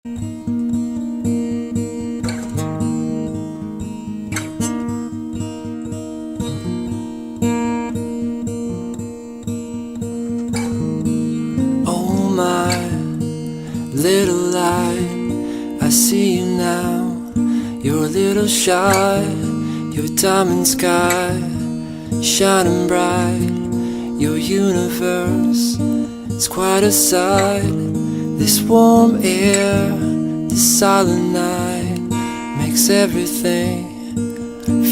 Oh my little light, I see you now. You're a little shy, your diamond sky shining bright. Your universe, it's quite a sight. This warm air, this silent night makes everything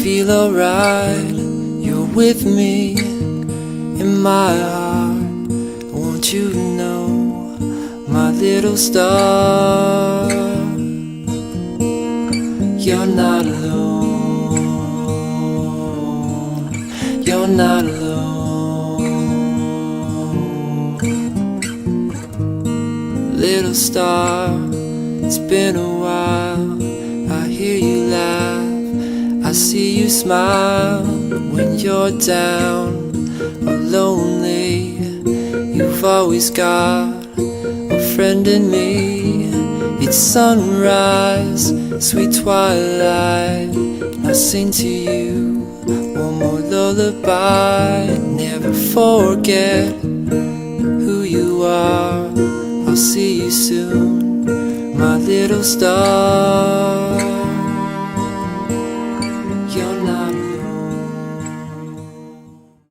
feel alright. You're with me in my heart. I want you to know, my little star, you're not alone. You're not alone. Little star, it's been a while. I hear you laugh, I see you smile. When you're down or lonely, you've always got a friend in me. It's sunrise, sweet twilight, and I sing to you one more lullaby. Never forget who you are. I'll see you soon, my little star.